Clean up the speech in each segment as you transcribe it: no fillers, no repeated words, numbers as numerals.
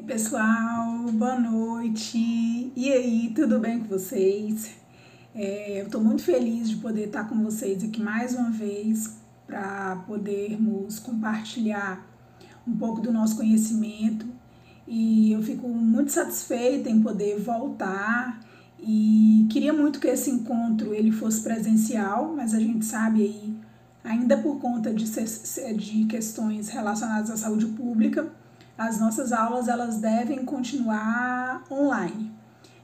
Oi, pessoal, boa noite. E aí, tudo bem com vocês? Eu estou muito feliz de poder estar com vocês aqui mais uma vez para podermos compartilhar um pouco do nosso conhecimento. E eu fico muito satisfeita em poder voltar e queria muito que esse encontro ele fosse presencial, mas a gente sabe aí, ainda por conta de questões relacionadas à saúde pública, as nossas aulas elas devem continuar online.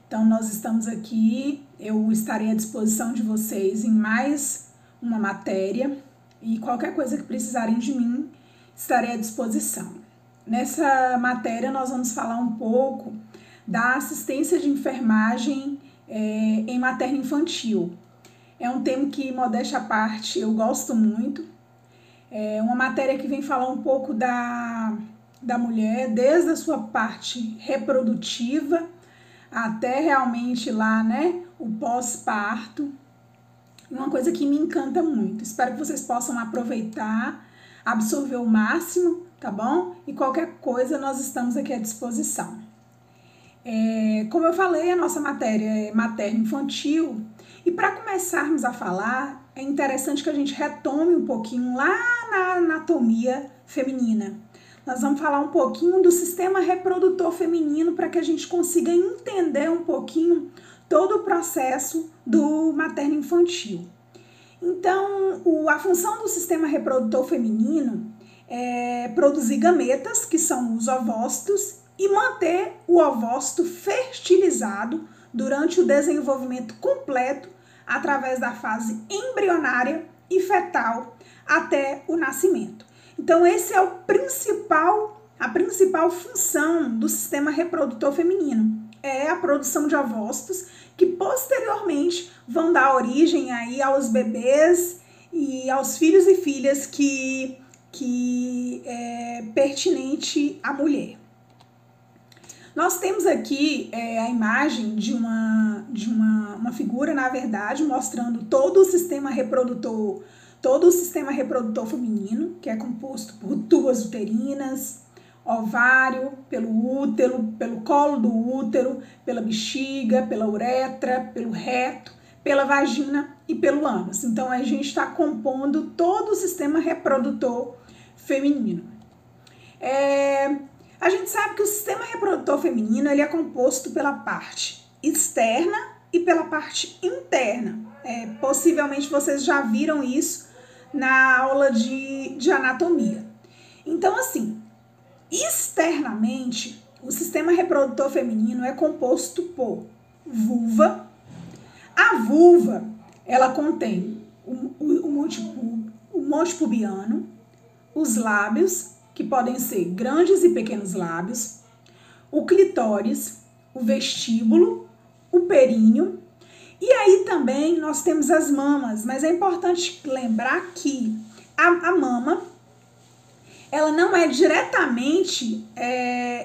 Então nós estamos aqui, eu estarei à disposição de vocês em mais uma matéria e qualquer coisa que precisarem de mim, estarei à disposição. Nessa matéria nós vamos falar um pouco da assistência de enfermagem em materno-infantil. É um tema que, modéstia à parte, eu gosto muito. É uma matéria que vem falar um pouco da mulher, desde a sua parte reprodutiva até realmente lá, né, o pós-parto. Uma coisa que me encanta muito. Espero que vocês possam aproveitar, absorver o máximo, tá bom? E qualquer coisa nós estamos aqui à disposição. Como eu falei, a nossa matéria é materno-infantil. E para começarmos a falar, é interessante que a gente retome um pouquinho lá na anatomia feminina. Nós vamos falar um pouquinho do sistema reprodutor feminino para que a gente consiga entender um pouquinho todo o processo do materno-infantil. Então, a função do sistema reprodutor feminino é produzir gametas, que são os ovócitos, e manter o ovócito fertilizado durante o desenvolvimento completo através da fase embrionária e fetal até o nascimento. Então, esse é a principal função do sistema reprodutor feminino, é a produção de ovócitos que posteriormente vão dar origem aí aos bebês e aos filhos e filhas que é pertinente à mulher. Nós temos aqui a imagem de uma figura, na verdade, mostrando todo o sistema reprodutor feminino, que é composto por tubas uterinas, ovário, pelo útero, pelo colo do útero, pela bexiga, pela uretra, pelo reto, pela vagina e pelo ânus. Então, a gente está compondo todo o sistema reprodutor feminino. A gente sabe que o sistema reprodutor feminino ele é composto pela parte externa e pela parte interna. Possivelmente vocês já viram isso na aula de anatomia. Então, assim, externamente, o sistema reprodutor feminino é composto por vulva. A vulva, ela contém o monte pubiano, os lábios, que podem ser grandes e pequenos lábios, o clitóris, o vestíbulo, o períneo. E aí também nós temos as mamas, mas é importante lembrar que a mama, ela não é diretamente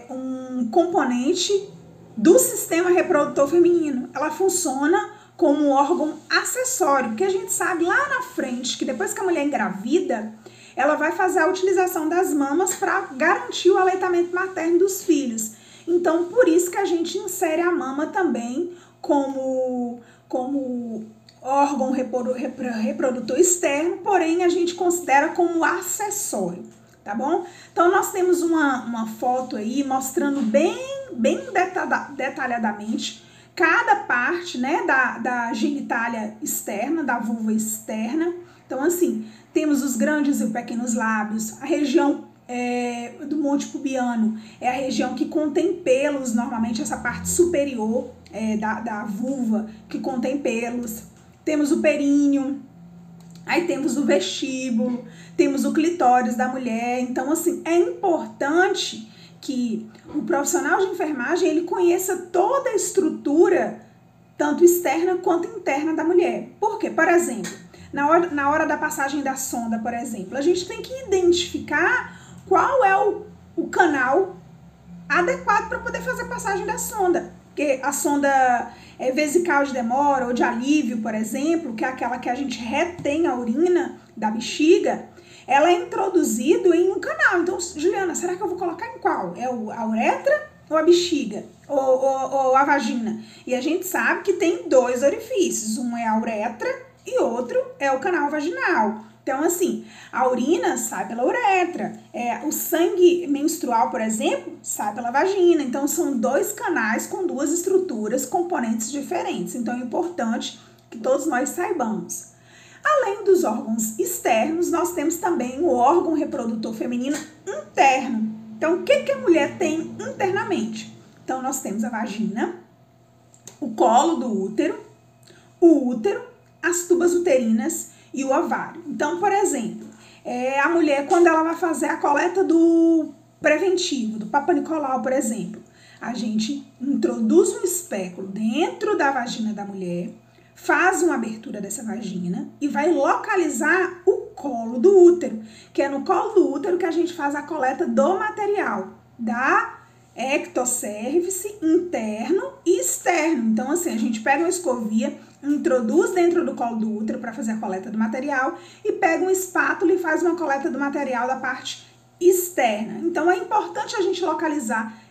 um componente do sistema reprodutor feminino. Ela funciona como um órgão acessório, porque a gente sabe lá na frente que depois que a mulher engravida, ela vai fazer a utilização das mamas para garantir o aleitamento materno dos filhos. Então, por isso que a gente insere a mama também como órgão reprodutor externo, porém a gente considera como acessório, tá bom? Então, nós temos uma foto aí mostrando bem detalhadamente cada parte, né, da genitália externa, da vulva externa. Então, assim, temos os grandes e os pequenos lábios, a região do monte pubiano é a região que contém pelos, normalmente essa parte superior da vulva que contém pelos. Temos o períneo, aí temos o vestíbulo, temos o clitóris da mulher. Então, assim, é importante que o profissional de enfermagem ele conheça toda a estrutura, tanto externa quanto interna da mulher. Por quê? Por exemplo, na hora da passagem da sonda, por exemplo, a gente tem que identificar qual é o canal adequado para poder fazer a passagem da sonda. Porque a sonda vesical de demora ou de alívio, por exemplo, que é aquela que a gente retém a urina da bexiga, ela é introduzida em um canal. Então, Juliana, será que eu vou colocar em qual? É a uretra ou a bexiga, ou a vagina. E a gente sabe que tem 2 orifícios, um é a uretra e outro é o canal vaginal. Então, assim, a urina sai pela uretra, o sangue menstrual, por exemplo, sai pela vagina. Então, são 2 canais com 2 estruturas, componentes diferentes. Então, é importante que todos nós saibamos. Além dos órgãos externos, nós temos também o órgão reprodutor feminino interno. Então, o que a mulher tem internamente? Então, nós temos a vagina, o colo do útero, o útero, as tubas uterinas e o ovário. Então, por exemplo, a mulher, quando ela vai fazer a coleta do preventivo, do Papa Nicolau, por exemplo, a gente introduz um espéculo dentro da vagina da mulher, faz uma abertura dessa vagina e vai localizar o colo do útero, que é no colo do útero que a gente faz a coleta do material, da ectocervice interno e externo. Então, assim, a gente pega uma escovia, introduz dentro do colo do útero para fazer a coleta do material e pega uma espátula e faz uma coleta do material da parte externa. Então, é importante a gente localizar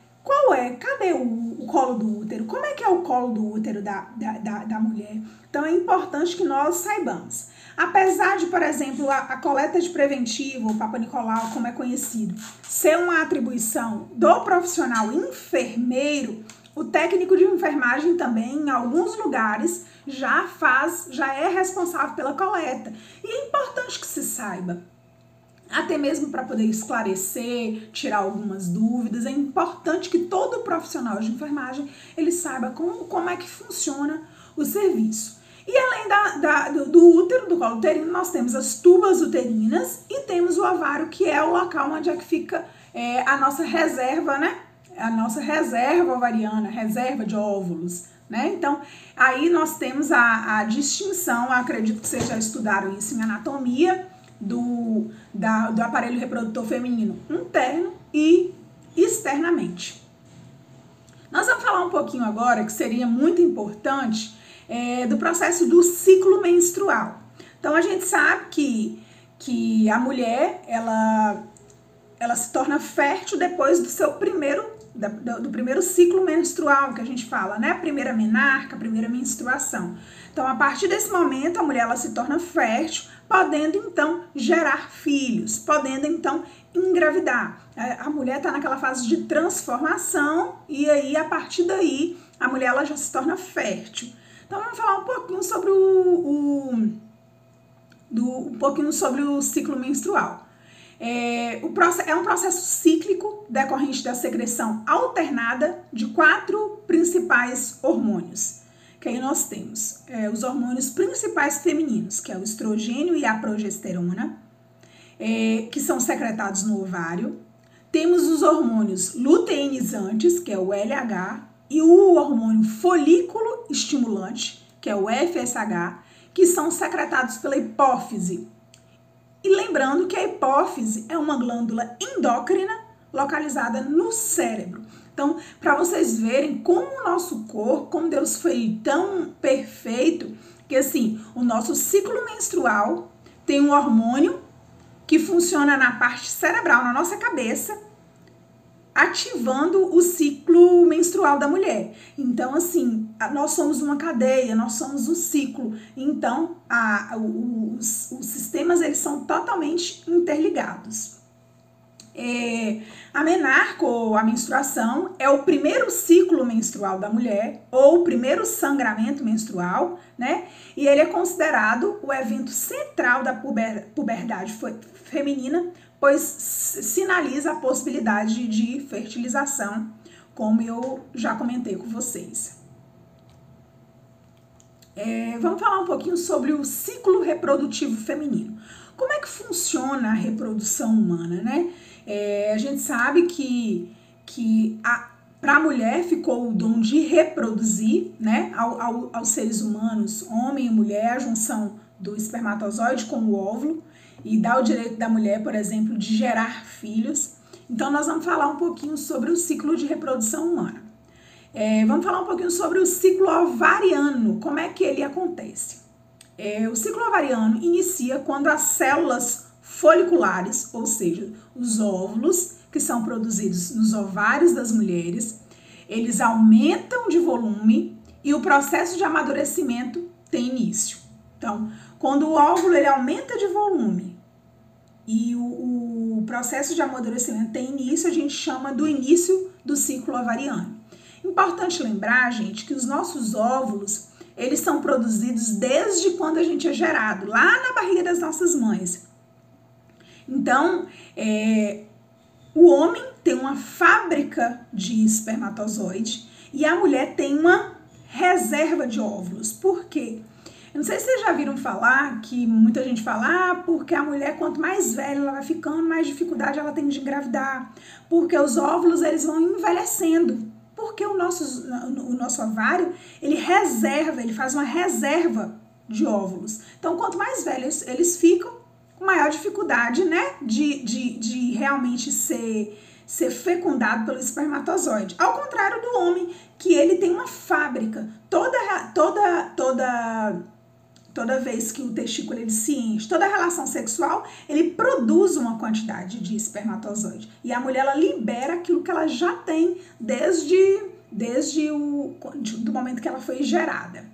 cadê o colo do útero, como é que é o colo do útero da mulher. Então, é importante que nós saibamos. Apesar de, por exemplo, a coleta de preventivo, o Papa Nicolau, como é conhecido, ser uma atribuição do profissional enfermeiro, o técnico de enfermagem também, em alguns lugares, já é responsável pela coleta. E é importante que se saiba, até mesmo para poder esclarecer, tirar algumas dúvidas, é importante que todo profissional de enfermagem ele saiba como é que funciona o serviço. E além do útero, do colo uterino, nós temos as tubas uterinas e temos o ovário, que é o local onde é que fica a nossa reserva, né? A nossa reserva ovariana, reserva de óvulos, né? Então, aí nós temos a distinção, acredito que vocês já estudaram isso em anatomia, do aparelho reprodutor feminino interno e externamente. Nós vamos falar um pouquinho agora, que seria muito importante, do processo do ciclo menstrual. Então, a gente sabe que a mulher, ela se torna fértil depois do primeiro ciclo menstrual, que a gente fala, né? A primeira menarca, a primeira menstruação. Então, a partir desse momento, a mulher ela se torna fértil, podendo, então, gerar filhos, podendo, então, engravidar. A mulher está naquela fase de transformação e aí, a partir daí, a mulher ela já se torna fértil. Então, vamos falar um pouquinho sobre o ciclo menstrual. É um processo cíclico decorrente da secreção alternada de 4 principais hormônios. Que aí nós temos os hormônios principais femininos, que é o estrogênio e a progesterona, que são secretados no ovário. Temos os hormônios luteinizantes, que é o LH, e o hormônio folículo estimulante, que é o FSH, que são secretados pela hipófise. E lembrando que a hipófise é uma glândula endócrina localizada no cérebro. Então, para vocês verem como o nosso corpo, como Deus foi tão perfeito, que assim, o nosso ciclo menstrual tem um hormônio que funciona na parte cerebral, na nossa cabeça, ativando o ciclo menstrual da mulher. Então, assim, nós somos uma cadeia, nós somos um ciclo. Então, os sistemas, eles são totalmente interligados. A menarca, ou a menstruação, é o primeiro ciclo menstrual da mulher, ou o primeiro sangramento menstrual, né? E ele é considerado o evento central da puberdade feminina, pois sinaliza a possibilidade de fertilização, como eu já comentei com vocês. Vamos falar um pouquinho sobre o ciclo reprodutivo feminino. Como é que funciona a reprodução humana, né? A gente sabe que para a mulher ficou o dom de reproduzir, né? Aos seres humanos, homem e mulher, a junção do espermatozoide com o óvulo, e dá o direito da mulher, por exemplo, de gerar filhos. Então, nós vamos falar um pouquinho sobre o ciclo de reprodução humana. Vamos falar um pouquinho sobre o ciclo ovariano, como é que ele acontece. O ciclo ovariano inicia quando as células foliculares, ou seja, os óvulos que são produzidos nos ovários das mulheres, eles aumentam de volume e o processo de amadurecimento tem início. Então, quando o óvulo ele aumenta de volume e o processo de amadurecimento tem início, a gente chama do início do ciclo ovariano. Importante lembrar, gente, que os nossos óvulos, eles são produzidos desde quando a gente é gerado, lá na barriga das nossas mães. Então, o homem tem uma fábrica de espermatozoide e a mulher tem uma reserva de óvulos. Por quê? Eu não sei se vocês já viram falar que muita gente fala, porque a mulher, quanto mais velha ela vai ficando, mais dificuldade ela tem de engravidar. Porque os óvulos, eles vão envelhecendo. Porque o nosso ovário, ele faz uma reserva de óvulos. Então, quanto mais velhos eles ficam, com maior dificuldade, né, de realmente ser fecundado pelo espermatozoide. Ao contrário do homem, que ele tem uma fábrica. Toda vez que o testículo ele se enche, toda relação sexual, ele produz uma quantidade de espermatozoide. E a mulher, ela libera aquilo que ela já tem desde do momento que ela foi gerada.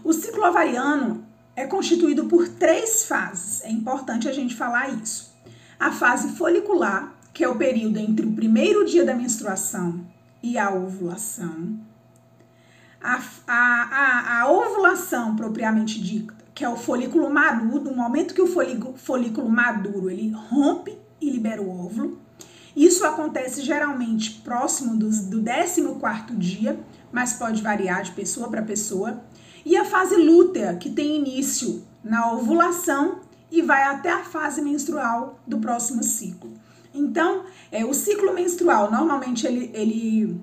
O ciclo ovariano é constituído por 3 fases. É importante a gente falar isso. A fase folicular, que é o período entre o primeiro dia da menstruação e a ovulação. A ovulação propriamente dita, que é o folículo maduro, no momento que o folículo maduro ele rompe e libera o óvulo. Isso acontece geralmente próximo do 14º dia, mas pode variar de pessoa para pessoa. E a fase lútea, que tem início na ovulação e vai até a fase menstrual do próximo ciclo. Então, o ciclo menstrual, normalmente ele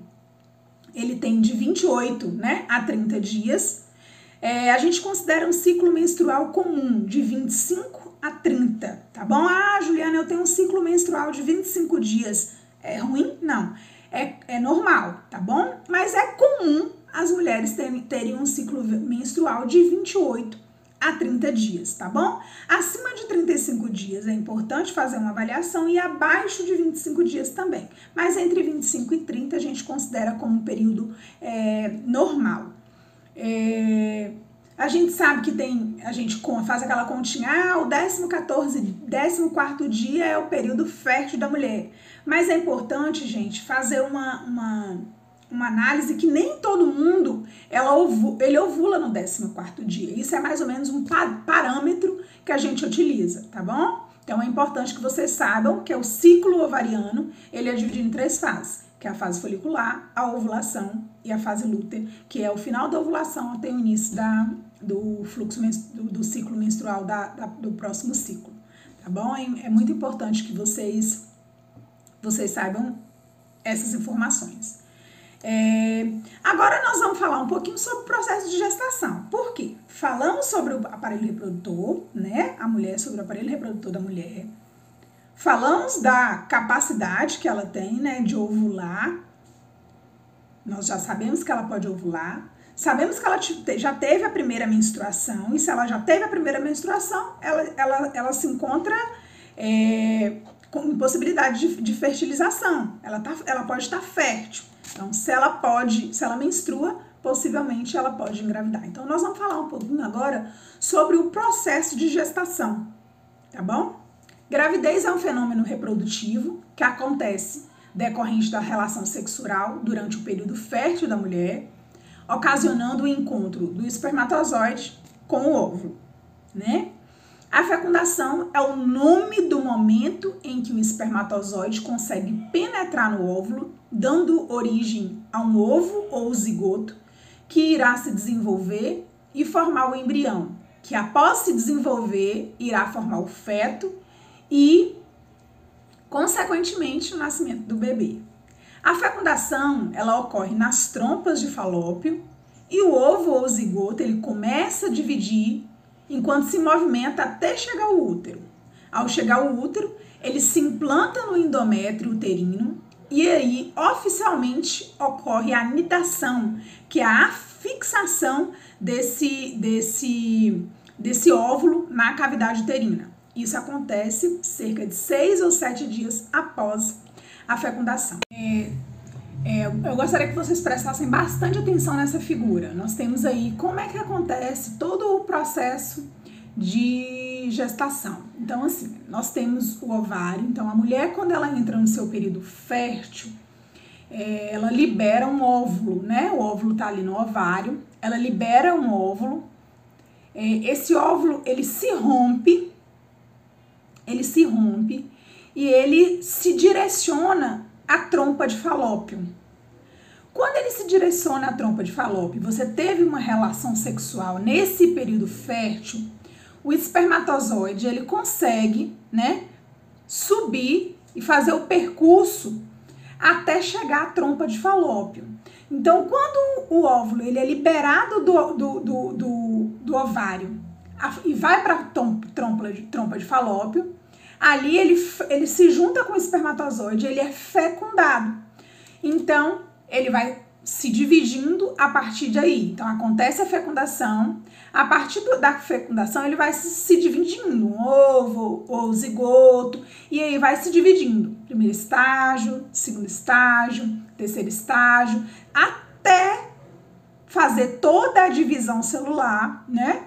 tem de 28, né, a 30 dias. A gente considera um ciclo menstrual comum de 25 a 30, tá bom? Juliana, eu tenho um ciclo menstrual de 25 dias. É ruim? Não. É normal, tá bom? Mas é comum as mulheres terem um ciclo menstrual de 28 a 30 dias, tá bom? Acima de 35 dias é importante fazer uma avaliação e abaixo de 25 dias também. Mas entre 25 e 30 a gente considera como um período normal. A gente sabe que a gente faz aquela continha, o 14º dia é o período fértil da mulher. Mas é importante, gente, fazer uma análise que nem todo mundo ele ovula no 14º dia. Isso é mais ou menos um parâmetro que a gente utiliza, tá bom? Então é importante que vocês saibam que o ciclo ovariano, ele é dividido em 3 fases, que é a fase folicular, a ovulação e a fase lútea, que é o final da ovulação até o início do fluxo do ciclo menstrual do próximo ciclo, tá bom? É muito importante que vocês saibam essas informações. Agora nós vamos falar um pouquinho sobre o processo de gestação. Por quê? Falamos sobre o aparelho reprodutor, né? A mulher, sobre o aparelho reprodutor da mulher. Falamos da capacidade que ela tem, né, de ovular. Nós já sabemos que ela pode ovular. Sabemos que ela já teve a primeira menstruação. E se ela já teve a primeira menstruação, ela se encontra com possibilidade de fertilização. Ela pode estar fértil. Então, se ela menstrua, possivelmente ela pode engravidar. Então, nós vamos falar um pouquinho agora sobre o processo de gestação, tá bom? Gravidez é um fenômeno reprodutivo que acontece decorrente da relação sexual durante o período fértil da mulher, ocasionando o encontro do espermatozoide com o óvulo, né? A fecundação é o nome do momento em que o espermatozoide consegue penetrar no óvulo, dando origem a um ovo ou zigoto, que irá se desenvolver e formar o embrião, que após se desenvolver irá formar o feto e, consequentemente, o nascimento do bebê. A fecundação, ela ocorre nas trompas de Falópio e o ovo ou zigoto, ele começa a dividir enquanto se movimenta até chegar ao útero. Ao chegar ao útero, ele se implanta no endométrio uterino e aí, oficialmente, ocorre a nidação, que é a fixação desse óvulo na cavidade uterina. Isso acontece cerca de 6 ou 7 dias após a fecundação. Eu gostaria que vocês prestassem bastante atenção nessa figura. Nós temos aí como é que acontece todo o processo de gestação. Então, assim, nós temos o ovário. Então, a mulher, quando ela entra no seu período fértil, ela libera um óvulo, né? O óvulo tá ali no ovário. Ela libera um óvulo. Esse óvulo, ele se rompe e ele se direciona à trompa de Falópio. Quando ele se direciona à trompa de Falópio, você teve uma relação sexual nesse período fértil, o espermatozoide, ele consegue, né, subir e fazer o percurso até chegar à trompa de Falópio. Então, quando o óvulo ele é liberado do ovário e vai para a trompa de Falópio, ali ele se junta com o espermatozoide, ele é fecundado. Então, ele vai se dividindo a partir daí. Então, acontece a fecundação. A partir da fecundação, ele vai se dividindo, um ovo ou zigoto, e aí vai se dividindo. Primeiro estágio, segundo estágio, terceiro estágio, até fazer toda a divisão celular, né,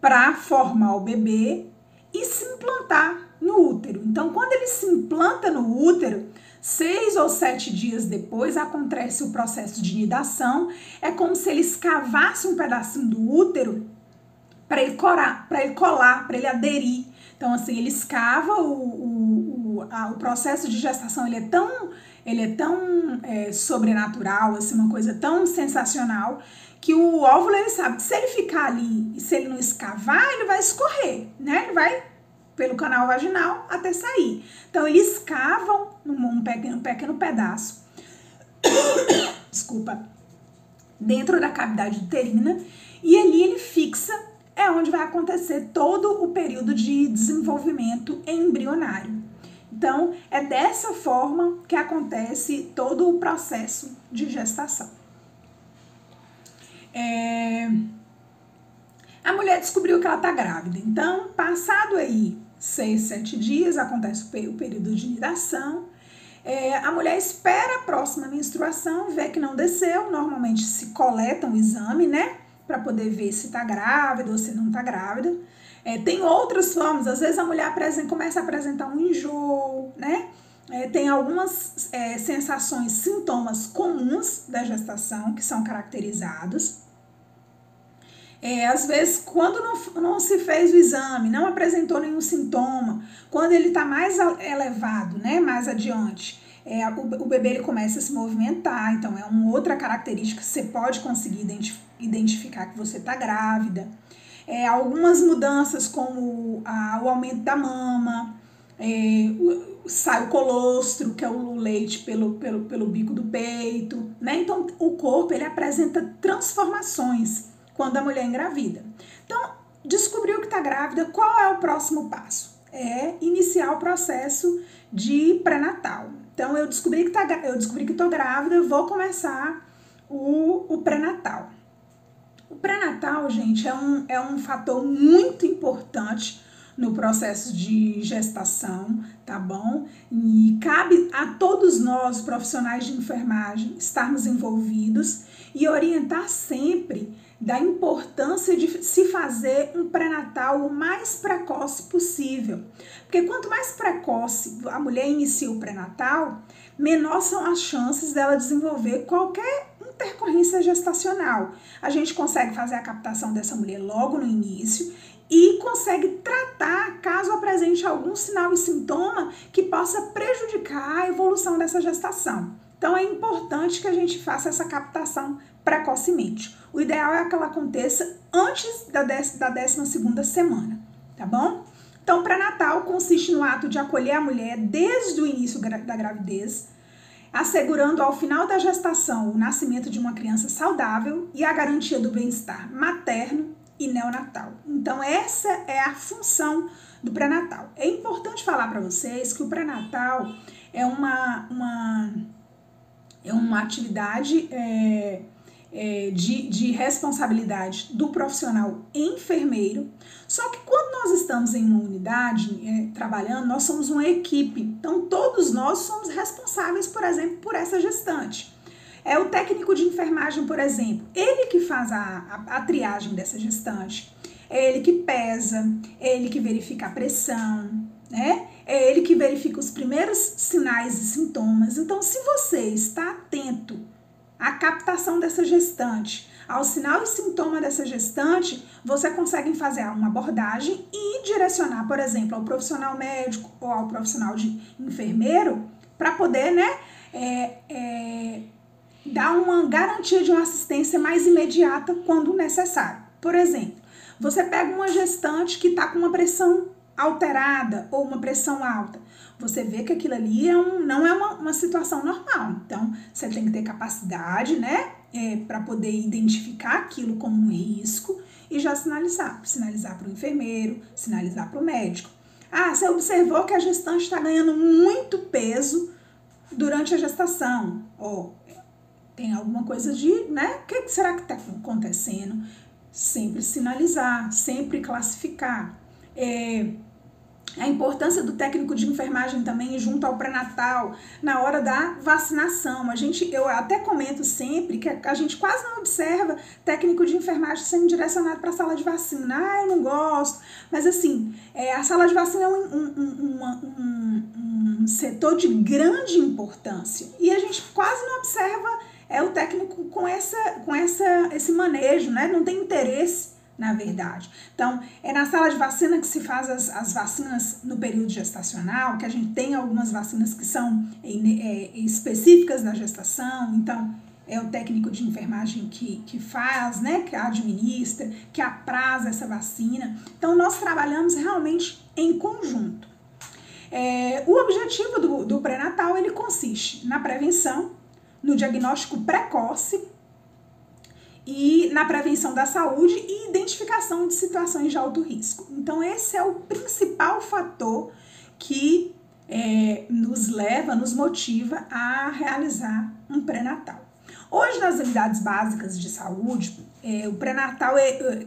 para formar o bebê e se implantar no útero. Então, quando ele se implanta no útero, 6 ou 7 dias depois acontece o processo de nidação. É como se ele escavasse um pedacinho do útero para ele colar, para ele aderir. Então, assim, ele escava o processo de gestação, ele é tão sobrenatural, assim, uma coisa tão sensacional, que o óvulo, ele sabe que se ele ficar ali e se ele não escavar, ele vai escorrer, né? Ele vai pelo canal vaginal até sair. Então, eles escavam um pequeno pedaço, desculpa, dentro da cavidade uterina, e ali ele fixa, é onde vai acontecer todo o período de desenvolvimento embrionário. Então, é dessa forma que acontece todo o processo de gestação. A mulher descobriu que ela está grávida. Então, passado aí 6, 7 dias, acontece o período de nidação. A mulher espera a próxima menstruação, vê que não desceu. Normalmente se coleta um exame, né? Para poder ver se está grávida ou se não está grávida. Tem outras formas, às vezes a mulher começa a apresentar um enjoo, né? Tem algumas sensações, sintomas comuns da gestação que são caracterizados. Às vezes, quando não se fez o exame, não apresentou nenhum sintoma, quando ele está mais elevado, né, mais adiante, o bebê ele começa a se movimentar. Então, é uma outra característica que você pode conseguir identificar que você está grávida. Algumas mudanças, como o aumento da mama, sai o colostro, que é o leite pelo bico do peito, né? Então, o corpo ele apresenta transformações quando a mulher engravida. Então, descobriu que está grávida, qual é o próximo passo? É iniciar o processo de pré-natal. Então, eu descobri que estou grávida, vou começar o pré-natal. O pré-natal, gente, é um fator muito importante no processo de gestação, tá bom? E cabe a todos nós, profissionais de enfermagem, estarmos envolvidos e orientar sempre da importância de se fazer um pré-natal o mais precoce possível. Porque quanto mais precoce a mulher inicia o pré-natal, menor são as chances dela desenvolver qualquer intercorrência gestacional. A gente consegue fazer a captação dessa mulher logo no início e consegue tratar caso apresente algum sinal e sintoma que possa prejudicar a evolução dessa gestação. Então, é importante que a gente faça essa captação precocemente. O ideal é que ela aconteça antes da 12ª semana, tá bom? Então, o pré-natal consiste no ato de acolher a mulher desde o início da gravidez, assegurando ao final da gestação o nascimento de uma criança saudável e a garantia do bem-estar materno e neonatal. Então, essa é a função do pré-natal. É importante falar para vocês que o pré-natal é uma atividade de responsabilidade do profissional enfermeiro. Só que quando nós estamos em uma unidade trabalhando, nós somos uma equipe. Então, todos nós somos responsáveis, por exemplo, por essa gestante. É o técnico de enfermagem, por exemplo, ele que faz a triagem dessa gestante, é ele que pesa, é ele que verifica a pressão, né? É ele que verifica os primeiros sinais e sintomas. Então, se você está atento à captação dessa gestante, ao sinal e sintoma dessa gestante, você consegue fazer uma abordagem e direcionar, por exemplo, ao profissional médico ou ao profissional de enfermeiro para poder, né, dar uma garantia de uma assistência mais imediata quando necessário. Por exemplo, você pega uma gestante que está com uma pressão alterada ou uma pressão alta, você vê que aquilo ali não é uma situação normal. Então, você tem que ter capacidade, né, para poder identificar aquilo como um risco e já sinalizar para o enfermeiro, sinalizar para o médico. Ah, você observou que a gestante está ganhando muito peso durante a gestação, ou tem alguma coisa de, né, o que será que está acontecendo? Sempre sinalizar, sempre classificar. A importância do técnico de enfermagem também junto ao pré-natal, na hora da vacinação. Eu até comento sempre que a gente quase não observa técnico de enfermagem sendo direcionado para a sala de vacina. Ah, eu não gosto. Mas assim, a sala de vacina é um setor de grande importância. E a gente quase não observa o técnico com esse manejo, né? Não tem interesse, na verdade. Então, é na sala de vacina que se faz as vacinas no período gestacional, que a gente tem algumas vacinas que são específicas da gestação. Então, é o técnico de enfermagem que faz, né, que administra, que apraz essa vacina. Então, nós trabalhamos realmente em conjunto. O objetivo do pré-natal, ele consiste na prevenção, no diagnóstico precoce e na prevenção da saúde e identificação de situações de alto risco. Então, esse é o principal fator que nos motiva a realizar um pré-natal. Hoje, nas unidades básicas de saúde, o pré-natal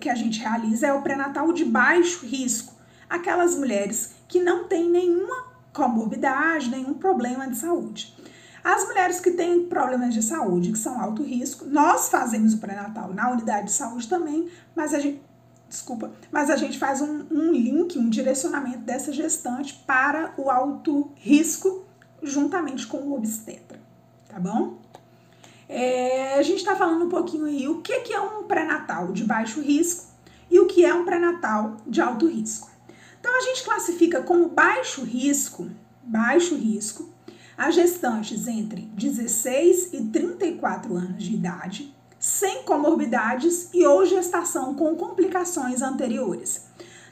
que a gente realiza é o pré-natal de baixo risco. Aquelas mulheres que não têm nenhuma comorbidade, nenhum problema de saúde. As mulheres que têm problemas de saúde, que são alto risco, nós fazemos o pré-natal na unidade de saúde também, mas a gente faz um link, um direcionamento dessa gestante para o alto risco, juntamente com o obstetra, tá bom? A gente está falando um pouquinho aí o que é um pré-natal de baixo risco e o que é um pré-natal de alto risco. Então, a gente classifica como baixo risco, as gestantes entre 16 e 34 anos de idade, sem comorbidades e ou gestação com complicações anteriores.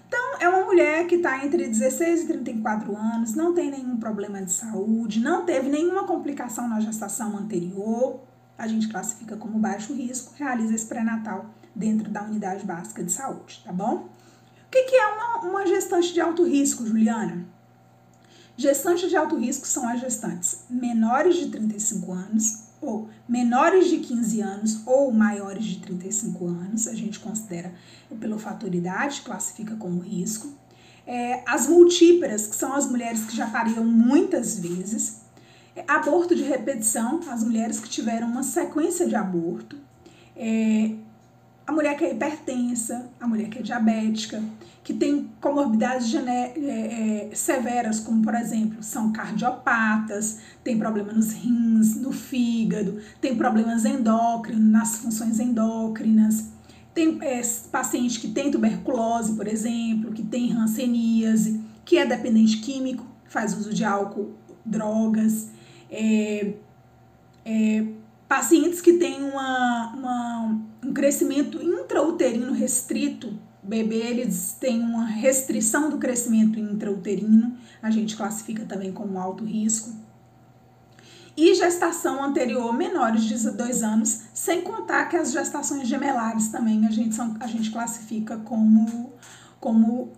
Então, é uma mulher que está entre 16 e 34 anos, não tem nenhum problema de saúde, não teve nenhuma complicação na gestação anterior, a gente classifica como baixo risco, realiza esse pré-natal dentro da unidade básica de saúde, tá bom? O que é uma gestante de alto risco, Juliana? Gestantes de alto risco são as gestantes menores de 35 anos, ou menores de 15 anos, ou maiores de 35 anos, a gente considera pelo fator idade, classifica como risco. As multíparas, que são as mulheres que já pariram muitas vezes. Aborto de repetição, as mulheres que tiveram uma sequência de aborto. A mulher que é hipertensa, a mulher que é diabética, que tem comorbidades severas, como, por exemplo, são cardiopatas, tem problema nos rins, no fígado, tem problemas endócrinos, nas funções endócrinas, tem paciente que tem tuberculose, por exemplo, que tem hanseníase, que é dependente químico, faz uso de álcool, drogas, pacientes que têm um crescimento intrauterino restrito, bebê, eles têm uma restrição do crescimento intrauterino, a gente classifica também como alto risco. E gestação anterior menores de 2 anos, sem contar que as gestações gemelares também a gente classifica como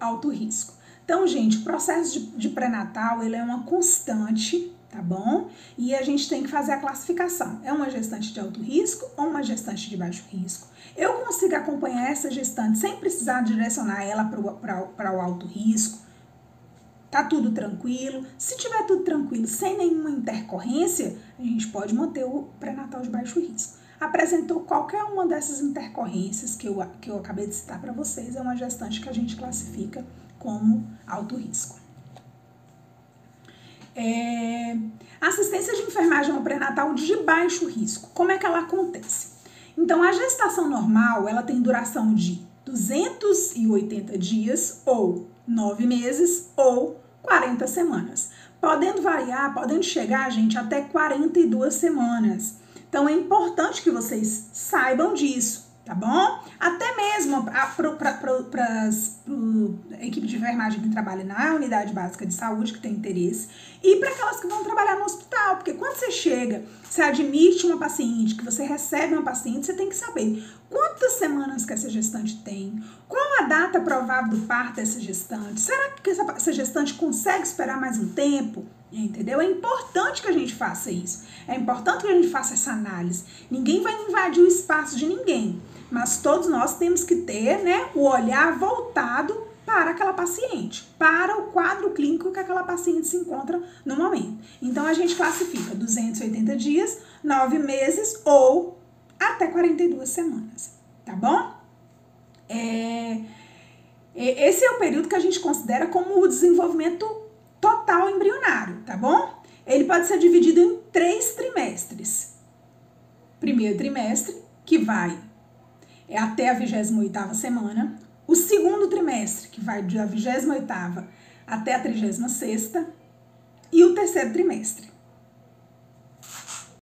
alto risco. Então, gente, o processo de pré-natal, ele é uma constante, tá bom? E a gente tem que fazer a classificação. É uma gestante de alto risco ou uma gestante de baixo risco? Eu consigo acompanhar essa gestante sem precisar direcionar ela para o alto risco? Tá tudo tranquilo. Se tiver tudo tranquilo, sem nenhuma intercorrência, a gente pode manter o pré-natal de baixo risco. Apresentou qualquer uma dessas intercorrências que eu acabei de citar para vocês, é uma gestante que a gente classifica como alto risco. Assistência de enfermagem ao pré-natal de baixo risco. Como é que ela acontece? Então, a gestação normal, ela tem duração de 280 dias, ou 9 meses, ou 40 semanas. Podendo variar, podendo chegar, gente, até 42 semanas. Então, é importante que vocês saibam disso, tá bom? Até mesmo para a equipe de enfermagem que trabalha na unidade básica de saúde, que tem interesse, e para aquelas que vão trabalhar no hospital, porque quando você chega, você admite uma paciente, que você recebe uma paciente, você tem que saber quantas semanas que essa gestante tem, qual a data provável do parto dessa gestante, será que essa gestante consegue esperar mais um tempo? Entendeu? É importante que a gente faça isso, é importante que a gente faça essa análise. Ninguém vai invadir o espaço de ninguém, mas todos nós temos que ter, né, o olhar voltado para aquela paciente, para o quadro clínico que aquela paciente se encontra no momento. Então, a gente classifica 280 dias, 9 meses ou até 42 semanas, tá bom? Esse é o período que a gente considera como o desenvolvimento total embrionário, tá bom? Ele pode ser dividido em 3 trimestres. Primeiro trimestre, que vai até a 28ª semana. O segundo trimestre, que vai da 28ª até a 36ª. E o terceiro trimestre,